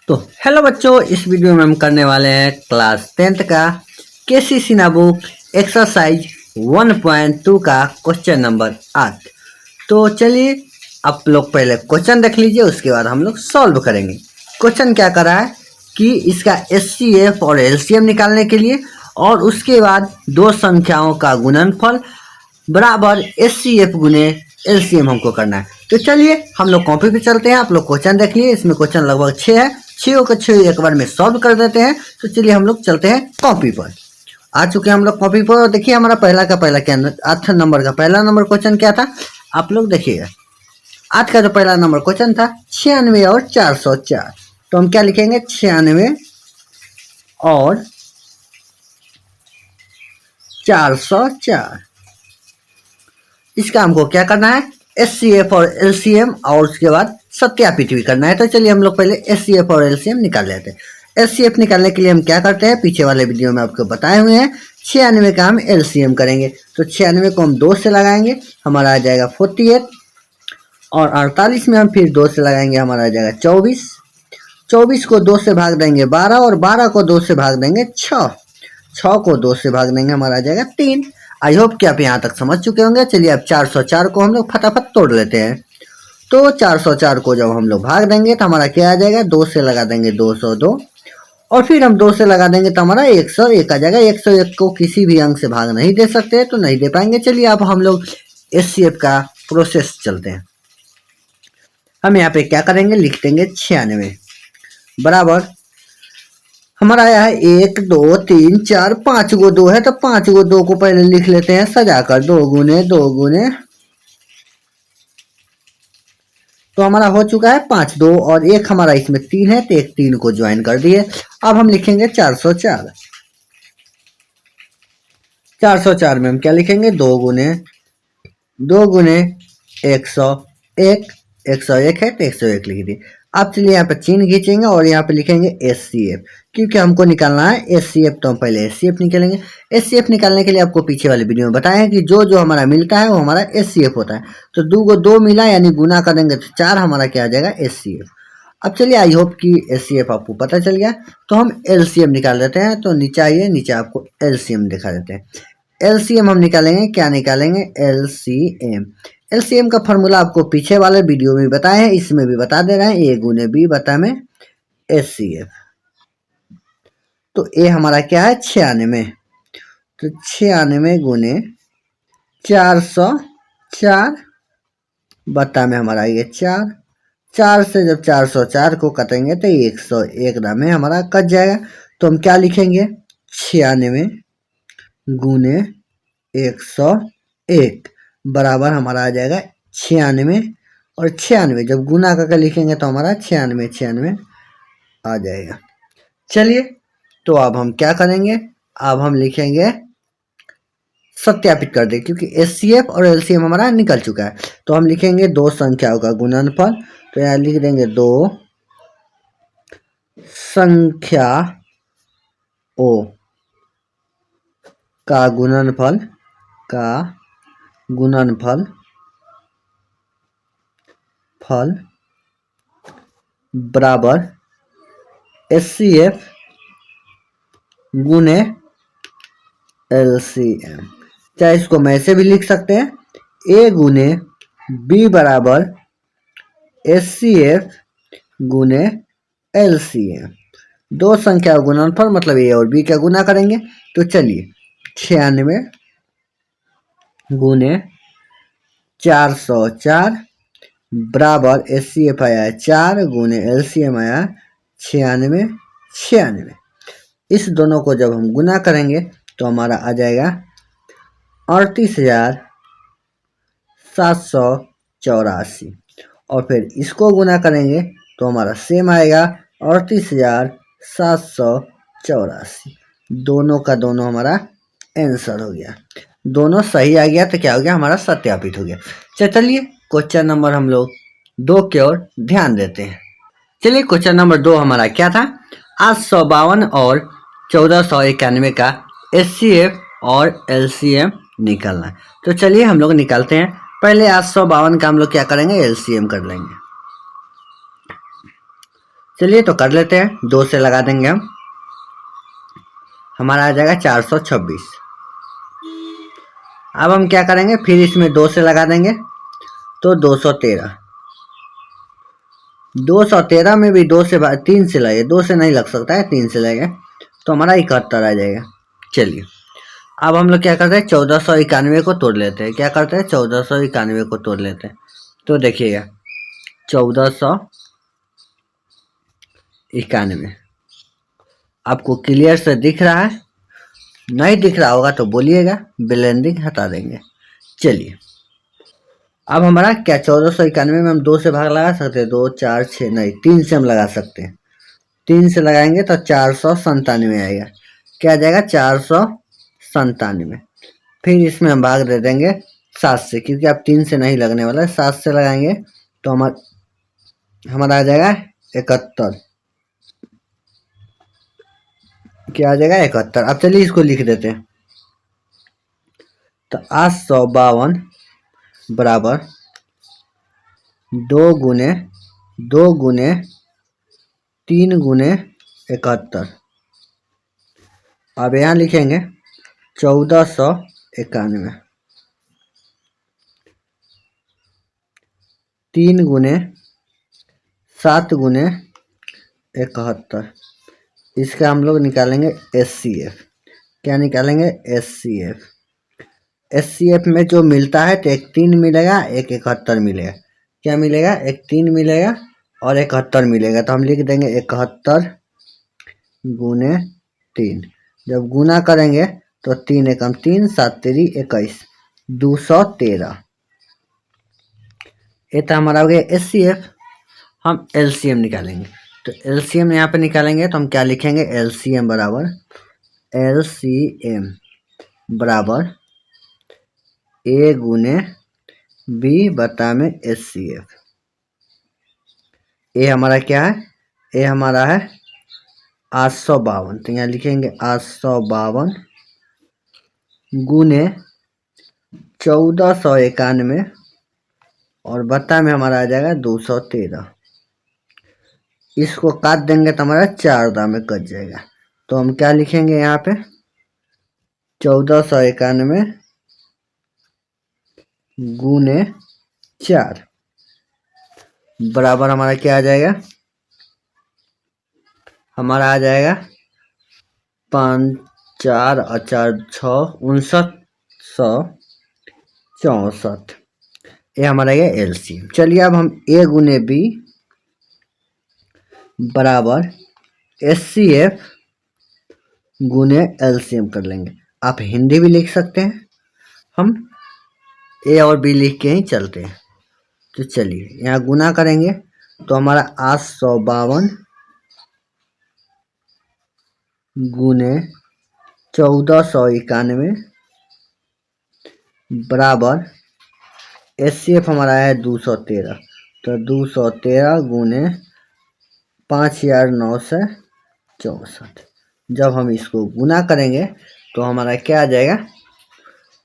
तो हेलो बच्चों, इस वीडियो में हम करने वाले हैं क्लास 10th का केसी सिन्हा बुक एक्सरसाइज 1.2 का क्वेश्चन नंबर 8। तो चलिए आप लोग पहले क्वेश्चन देख लीजिए, उसके बाद हम लोग सॉल्व करेंगे। क्वेश्चन क्या कर रहा है कि इसका एचसीएफ और एलसीएम निकालने के लिए और उसके बाद दो संख्याओं का गुणनफल बराबर एचसीएफ गुने एलसीएम हमको करना है। तो चलिए हम लोग कॉपी पे चलते हैं। आप लोग क्वेश्चन देख लिए, इसमें क्वेश्चन लगभग 6 है, 6 को 6 एक बार में सॉल्व कर देते हैं। तो चलिए हम लोग चलते हैं कॉपी पर। आ चुके हैं हम लोग कॉपी पर। देखिए हमारा पहला क्या 8 नंबर का पहला नंबर क्वेश्चन क्या था, आप लोग देखिएगा। आज का जो पहला नंबर क्वेश्चन था 96 और 404। तो हम क्या लिखेंगे, 96 और 404। इसका हमको क्या करना है, एचसीएफ और एलसीएम और उसके बाद सत्यापित भी करना है। तो चलिए हम लोग पहले एचसीएफ और एलसीएम निकाल लेते हैं। एचसीएफ निकालने के लिए हम क्या करते हैं, पीछे वाले वीडियो में आपको बताए हुए हैं। 96 का हम एलसीएम करेंगे। तो 96 को हम 2 से लगाएंगे, हमारा आ जाएगा 48। और 48 में हम फिर 2 से लगाएंगे, हमारा आ जाएगा 24। 24 को 2 से भाग देंगे 12, और 12 को 2 से भाग देंगे 6। 6 को 2 से भाग देंगे, हमारा आ जाएगा 3। आई होप कि आप यहाँ तक समझ चुके होंगे। चलिए अब 404 को हम लोग फटाफट तोड़ लेते हैं। तो 404 को जब हम लोग भाग देंगे तो हमारा क्या आ जाएगा, 2 से लगा देंगे 202, और फिर हम 2 से लगा देंगे तो हमारा 101 आ जाएगा। 101 को किसी भी अंक से भाग नहीं दे सकते, तो नहीं दे पाएंगे। चलिए अब हम लोग एचसीएफ का प्रोसेस चलते हैं। हम यहाँ पे क्या करेंगे, लिख देंगे 96 बराबर, हमारा आया है 1 2 3 4 5 गो 2 है। तो 5 गो 2 को पहले लिख लेते हैं सजाकर, 2 गुने 2 गुने। तो हमारा हो चुका है 5 2, और एक हमारा इसमें 3 है, तो एक 3 को ज्वाइन कर दिए। अब हम लिखेंगे 404। 404 में हम क्या लिखेंगे, 2 गुने 101। 101 है तो 101 लिख दिए। अब चलिए यहाँ पे चिन्ह खींचेंगे और यहाँ पे लिखेंगे एचसीएफ, क्योंकि हमको निकालना है एचसीएफ। तो हम पहले एचसीएफ निकालेंगे। एचसीएफ निकालने के लिए आपको पीछे वाले वीडियो में बताया है कि जो जो हमारा मिलता है वो हमारा एचसीएफ होता है। तो 2 को 2 मिला यानी गुना करेंगे तो 4, हमारा क्या आ जाएगा, एचसीएफ। अब चलिए आई होप कि एचसीएफ आपको पता चल गया। तो हम एलसीएम निकाल देते हैं। तो नीचे आइए, नीचे आपको एलसीएम दिखा देते हैं। एलसीएम हम निकालेंगे, क्या निकालेंगे, एलसीएम। एलसीएम का फॉर्मूला आपको पीछे वाले वीडियो में बताए हैं, इसमें भी बता दे रहे हैं, ए गुने बी बटा में एचसीएफ। तो ए हमारा क्या है, 96। तो 96 गुने 404 बटा में हमारा ये 4। 4 से जब 404 को कटेंगे तो 101 में हमारा कट जाएगा। तो हम क्या लिखेंगे, 96 गुने 101 बराबर हमारा आ जाएगा 96। और 96 जब गुना करके लिखेंगे तो हमारा 96 आ जाएगा। चलिए तो अब हम क्या करेंगे, अब हम लिखेंगे सत्यापित कर दे, क्योंकि एचसीएफ और एलसीएम हमारा निकल चुका है। तो हम लिखेंगे दो संख्याओं का गुणनफल। तो यहाँ लिख देंगे 2 संख्याओं का गुणनफल बराबर एचसीएफ गुने एलसीएम। चाहे इसको मैं ऐसे भी लिख सकते हैं, ए गुने बी बराबर एचसीएफ गुने एलसीएम। दो संख्या गुणनफल मतलब ए और बी का गुना करेंगे। तो चलिए 96 गुने 404 बराबर एचसीएफ आया 4 गुने एलसीएम आया 96। इस दोनों को जब हम गुना करेंगे तो हमारा आ जाएगा 38,784, और फिर इसको गुना करेंगे तो हमारा सेम आएगा 38,784। दोनों का दोनों हमारा आंसर हो गया, दोनों सही आ गया। तो क्या हो गया, हमारा सत्यापित हो गया। चलिए क्वेश्चन नंबर हम लोग 2 की ओर ध्यान देते हैं। चलिए क्वेश्चन नंबर 2 हमारा क्या था, 852 और 1491 का एचसीएफ और एलसीएम निकालना है। तो चलिए हम लोग निकालते हैं। पहले 852 का हम लोग क्या करेंगे, एलसीएम कर लेंगे। चलिए तो कर लेते हैं, 2 से लगा देंगे हम, हमारा आ जाएगा 426। अब हम क्या करेंगे, फिर इसमें 2 से लगा देंगे तो 213। 213 में भी 2 से 3 से लगे, 2 से नहीं लग सकता है, 3 से लगे तो हमारा 71 आ जाएगा। चलिए अब हम लोग क्या करते हैं, 1491 को तोड़ लेते हैं। क्या करते हैं, 1491 को तोड़ लेते हैं। तो देखिएगा 1491 आपको क्लियर से दिख रहा है, नहीं दिख रहा होगा तो बोलिएगा, ब्लेंडिंग हटा देंगे। चलिए अब हमारा क्या 1491 में हम 2 से भाग लगा सकते हैं, 2 4 6 नहीं 3 से हम लगा सकते हैं। 3 से लगाएंगे तो 497 आएगा। क्या आ जाएगा, 497। फिर इसमें हम भाग दे देंगे 7 से, क्योंकि अब 3 से नहीं लगने वाला है। 7 से लगाएंगे तो हमारा आ जाएगा 71। क्या आ जाएगा, 71। अब चलिए इसको लिख देते हैं। तो 852 बराबर 2 गुने 3 गुने 71। अब यहाँ लिखेंगे 1491। 3 गुने 7 गुने 71। इसका हम लोग निकालेंगे SCF। क्या निकालेंगे, SCF। SCF में जो मिलता है तो एक 3 मिलेगा, एक 71 मिलेगा। क्या मिलेगा, एक 3 मिलेगा और 71 मिलेगा। तो हम लिख देंगे 71 गुने 3। जब गुना करेंगे तो 3 एकम 3, 7 तेरी 21, 213। ये तो हमारा हो गया SCF। हम LCM निकालेंगे। तो LCM यहाँ पे निकालेंगे तो हम क्या लिखेंगे, LCM बराबर A गुने B बटा में SCF। ए हमारा क्या है, ए हमारा है 852। तो यहाँ लिखेंगे 852 गुने 1491 और बटा में हमारा आ जाएगा 213। इसको काट देंगे तो हमारा 4 दाम में कट जाएगा। तो हम क्या लिखेंगे यहाँ पे, 1491 गुने 4 बराबर हमारा क्या आ जाएगा, हमारा आ जाएगा 5 4 और 4 6 5964। ये हमारा ये LCM। चलिए अब हम A गुने B बराबर SCF गुने LCM कर लेंगे। आप हिंदी भी लिख सकते हैं, हम A और B लिख के ही चलते हैं। तो चलिए यहाँ गुना करेंगे तो हमारा 852 गुने 1491 बराबर SCF हमारा है 213। तो 213 गुने 5964। जब हम इसको गुना करेंगे तो हमारा क्या आ जाएगा,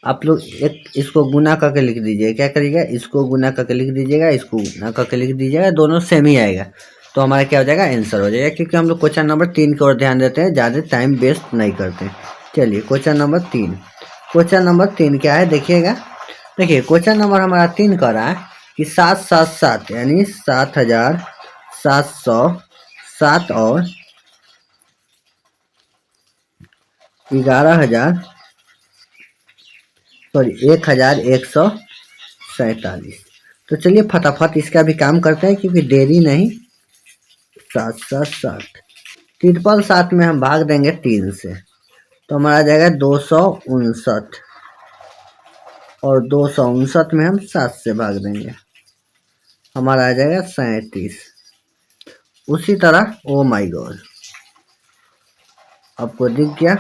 आप लोग एक इसको गुना करके लिख दीजिए। क्या करिएगा, इसको गुना करके लिख दीजिएगा, इसको गुना करके लिख दीजिएगा, दोनों सेम ही आएगा। तो हमारा क्या हो जाएगा, आंसर हो जाएगा। क्योंकि हम लोग क्वेश्चन नंबर 3 की ओर ध्यान देते हैं, ज़्यादा टाइम वेस्ट नहीं करते। चलिए क्वेश्चन नंबर 3। क्वेश्चन नंबर 3 क्या है, देखिएगा। देखिए क्वेश्चन नंबर हमारा 3 कह रहा है कि 777 यानी 7707 और 1147। तो चलिए फटाफट इसका भी काम करते हैं, क्योंकि देरी नहीं। 777 777 में हम भाग देंगे 3 से तो हमारा आ जाएगा 259 और 259 में हम 7 से भाग देंगे, हमारा आ जाएगा 37। उसी तरह ओ माय गॉड, आपको दिख गया।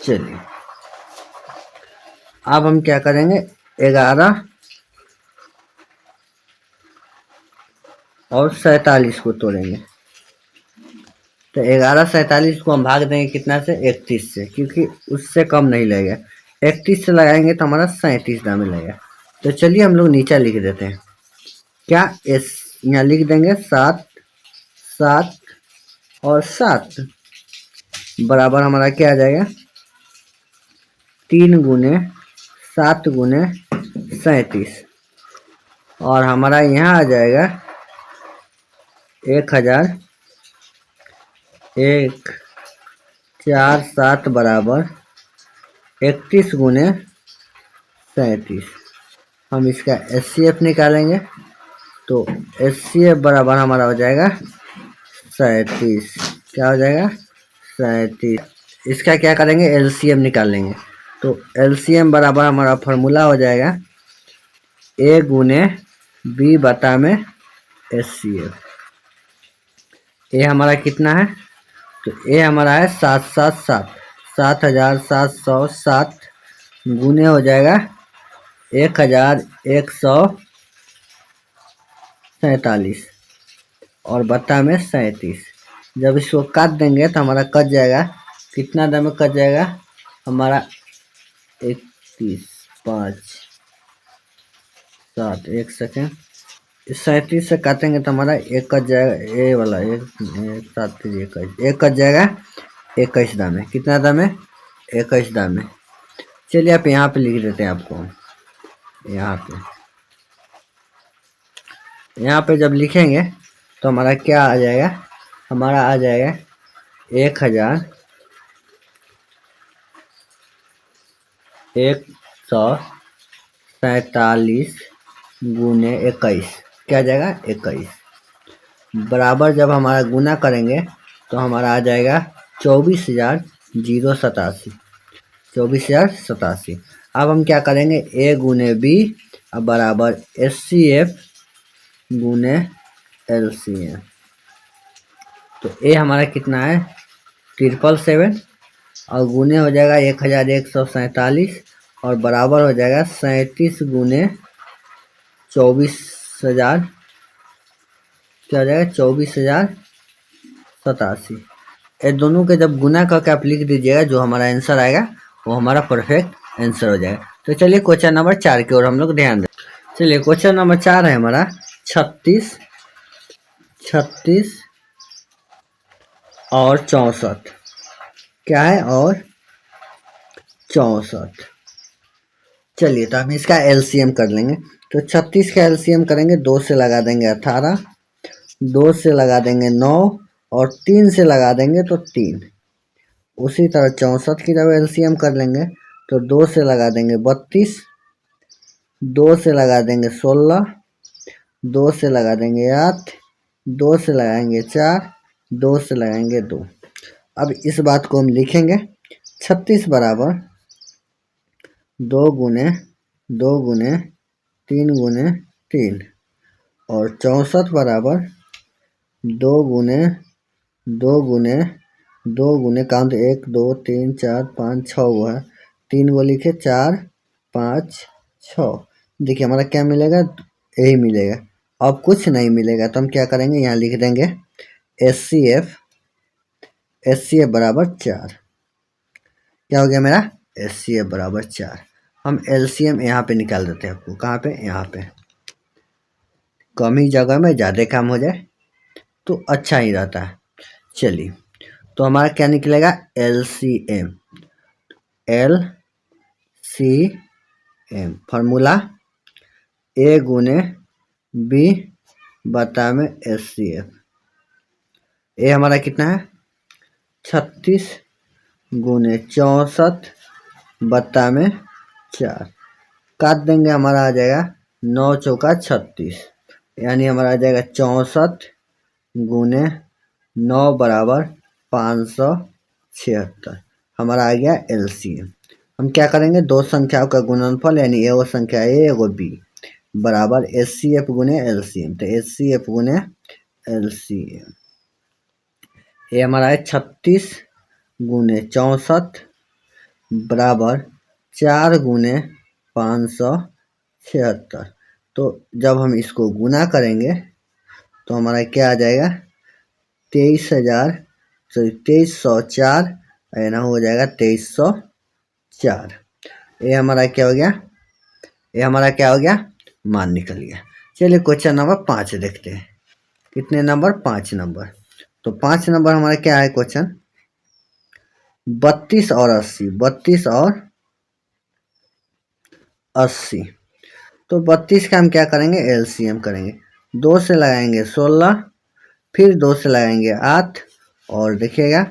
चलिए अब हम क्या करेंगे, 11 और 47 को तोड़ेंगे। तो 11 47 को हम भाग देंगे कितना से, 31 से, क्योंकि उससे कम नहीं लगेगा। 31 से लगाएंगे तो हमारा 37 दाम में लगेगा। तो चलिए हम लोग नीचे लिख देते हैं। क्या यहाँ लिख देंगे 7 7 और 7 बराबर हमारा क्या आ जाएगा 3 गुने 7 गुने 37 और हमारा यहाँ आ जाएगा 1000 1 4 7 बराबर 31 गुने 37। हम इसका एचसीएफ निकालेंगे तो एचसीएफ बराबर हमारा हो जाएगा 37। क्या हो जाएगा 37। इसका क्या करेंगे एलसीएम निकालेंगे तो एलसीएम बराबर हमारा फॉर्मूला हो जाएगा ए गुने बी बटा में एचसीएफ। ए हमारा कितना है तो ए हमारा है 777 7707 गुने हो जाएगा 1147 और बटा में 37। जब इसको काट देंगे तो हमारा कट जाएगा कितना दाम में कट जाएगा हमारा 31 5 7 1 सेकेंड 37 से काटेंगे तो हमारा एक कट जाएगा ए वाला 1 7 21 एक कट जाएगा 21 दाम में कितना दाम है 21 दाम में। चलिए आप यहाँ पे लिख देते हैं आपको यहाँ पे जब लिखेंगे तो हमारा क्या आ जाएगा हमारा आ जाएगा 1147 गुने 21 क्या आ जाएगा 21 बराबर जब हमारा गुना करेंगे तो हमारा आ जाएगा 24,087 24,087। अब हम क्या करेंगे ए गुने बी अब बराबर एचसीएफ गुने एलसीएम। तो ए हमारा कितना है 777 और गुने हो जाएगा 1147 और बराबर हो जाएगा 37 गुने 24,000 क्या हो जाएगा 24,087। ये दोनों के जब गुना करके आप लिख दीजिएगा जो हमारा आंसर आएगा वो हमारा परफेक्ट आंसर हो जाएगा। तो चलिए क्वेश्चन नंबर 4 की ओर हम लोग ध्यान दें। चलिए क्वेश्चन नंबर 4 है हमारा 36 और 64 क्या है और 64। चलिए तो हम इसका एलसीएम कर लेंगे तो 36 का एलसीएम करेंगे 2 से लगा देंगे 18 2 से लगा देंगे 9 और 3 से लगा देंगे तो 3। उसी तरह 64 की जब एलसीएम कर लेंगे तो 2 से लगा देंगे 32 2 से लगा देंगे 16 2 से लगा देंगे 8 2 से लगाएंगे 4 2 से लगाएंगे 2। अब इस बात को हम लिखेंगे 36 बराबर 2 गुने 3 गुने 3 और 64 बराबर 2 गुने काउंट 1 2 3 4 5 6 हुआ है 3 को लिखे 4 5 6। देखिए हमारा क्या मिलेगा यही मिलेगा अब कुछ नहीं मिलेगा तो हम क्या करेंगे यहाँ लिख देंगे एचसीएफ बराबर 4। क्या हो गया मेरा एचसीएफ बराबर 4। हम एलसीएम यहाँ पे निकाल देते हैं आपको कहाँ पे यहाँ पे कम ही जगह में ज़्यादा काम हो जाए तो अच्छा ही रहता है। चलिए तो हमारा क्या निकलेगा एलसीएम फार्मूला ए गुने बी बटा में एचसीएफ। ए हमारा कितना है 36 गुने 64 बटा में 4 काट देंगे हमारा आ जाएगा 9 चौका 36 यानी हमारा आ जाएगा 64 गुने 9 बराबर 576 हमारा आ गया एलसीएम। हम क्या करेंगे दो संख्याओं का गुणनफल यानी एगो संख्या ए एगो बी बराबर एचसीएफ गुने एलसीएम। तो एचसीएफ गुने एलसीएम ये हमारा है 36 गुने 64 बराबर 4 गुने 576। तो जब हम इसको गुना करेंगे तो हमारा क्या आ जाएगा 2304 ना हो जाएगा 2304। ये हमारा क्या हो गया मान निकल गया। चलिए क्वेश्चन नंबर 5 देखते हैं। कितने नंबर? 5 नंबर। तो 5 नंबर हमारा क्या है क्वेश्चन? 32 और 80, 32 और 80। तो 32 का हम क्या करेंगे? एलसीएम करेंगे। 2 से लगाएंगे 16, फिर 2 से लगाएंगे 8, और देखिएगा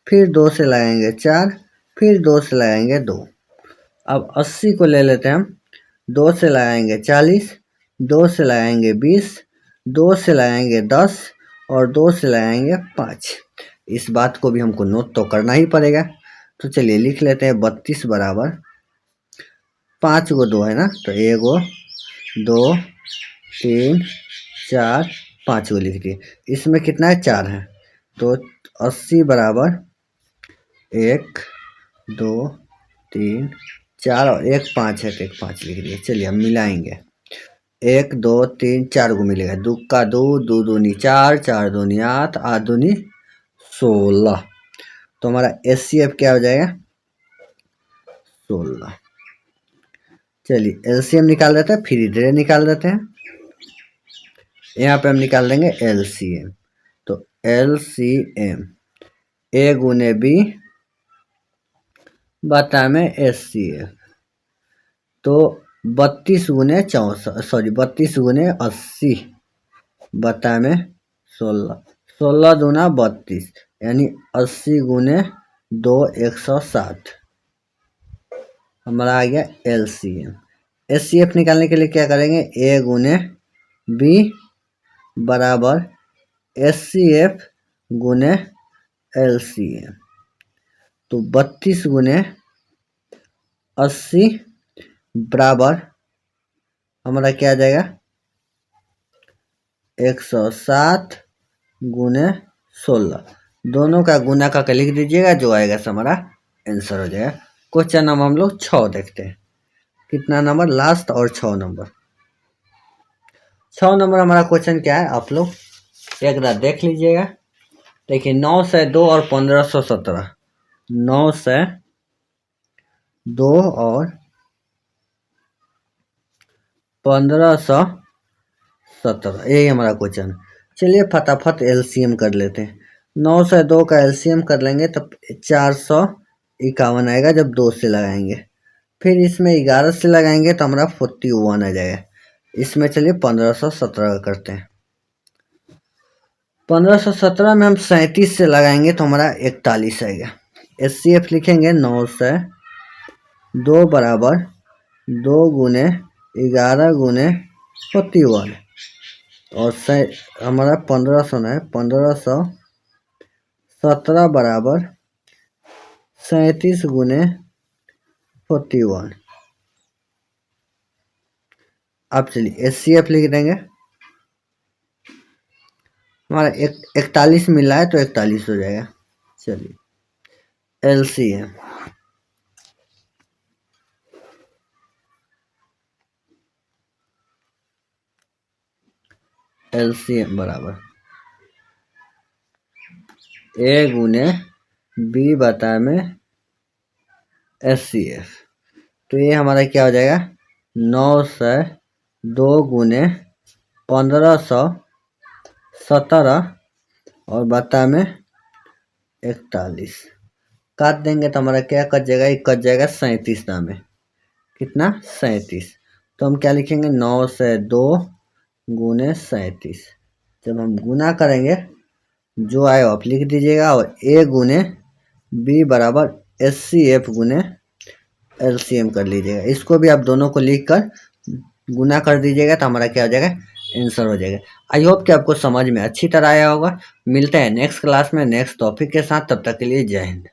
फिर 2 से लगाएंगे 4, फिर 2 से लगाएंगे 2। अब 80 को ले लेते हैं हम। 2 से लगाएंगे 40, 2 से लगाएंगे 20, 2 से लगाएंगे 10, और 2 से लगाएंगे 5। इस बात को भी हमको नोट तो करना ही पड़ेगा। तो चलिए लिख लेते हैं 32 बराबर 5 गो 2 है ना, तो 1 2 3 4 5 को लिख दिए। इसमें कितना है? 4 है। तो 80 बराबर 1 2 3 4 और 1 5 है, तो 1 5 लिख दिए। चलिए हम मिलाएंगे। 1 2 3 4 को मिलेगा। 2 का 2, 2 दूनी 4, 4 दूनी 8, 8 दूनी 16। तो हमारा एचसीएफ क्या हो जाएगा? 16। चलिए एलसीएम निकाल देते हैं, फिर इधर निकाल देते हैं। यहाँ पे हम निकाल देंगे एलसीएम। तो एलसीएम ए गुने बी बटा में एचसीएफ। तो 32 गुने 80 बटा में 16, 16 दूना 32, यानी 80 गुने 2 160 हमारा आ गया एलसीएम। एचसीएफ निकालने के लिए क्या करेंगे? ए गुने बी बराबर एचसीएफ गुने एलसीएम। तो 32 गुने 80 बराबर हमारा क्या आ जाएगा? 160 गुने 16। दोनों का गुना करके लिख दीजिएगा, जो आएगा सो हमारा आंसर हो जाएगा। क्वेश्चन नंबर हम लोग 6 देखते हैं। कितना नंबर? लास्ट और 6 नंबर। 6 नंबर हमारा क्वेश्चन क्या है, आप लोग एक बार देख लीजिएगा। देखिए 9 से 2 और 1517, 9 से 2 और 1517, यही हमारा क्वेश्चन। चलिए फटाफट एलसीएम कर लेते हैं। 9 से 2 का एलसीएम कर लेंगे तब 451 आएगा जब 2 से लगाएंगे। फिर इसमें 11 से लगाएंगे तो हमारा 41 आ जाएगा। इसमें चलिए 1517 करते हैं। 1517 में हम 37 से लगाएंगे तो हमारा 41 आएगा। एचसीएफ लिखेंगे 9 से 2 बराबर 2 गुने 11 गुने 41, और हमारा 1500 है, 1517 बराबर 37 गुने 41। अब चलिए एचसीएफ लिख देंगे। हमारा 41 मिला है तो 41 हो जाएगा। चलिए एलसीएम एलसीएम बराबर ए गुने बी बटा में एचसीएफ। तो ये हमारा क्या हो जाएगा? 9 से 2 गुने 1517 और बटा में 41 काट देंगे तो हमारा क्या कट जाएगा? एक कट जाएगा 37 में। कितना? 37। तो हम क्या लिखेंगे? 9 से 2 गुने 37। जब हम गुना करेंगे जो आए आप लिख दीजिएगा, और ए गुने बी बराबर एचसीएफ गुने एलसीएम कर लीजिएगा। इसको भी आप दोनों को लिख कर गुना कर दीजिएगा तो हमारा क्या हो जाएगा? आंसर हो जाएगा। आई होप कि आपको समझ में अच्छी तरह आया होगा। मिलते हैं नेक्स्ट क्लास में नेक्स्ट टॉपिक के साथ। तब तक के लिए जय हिंद।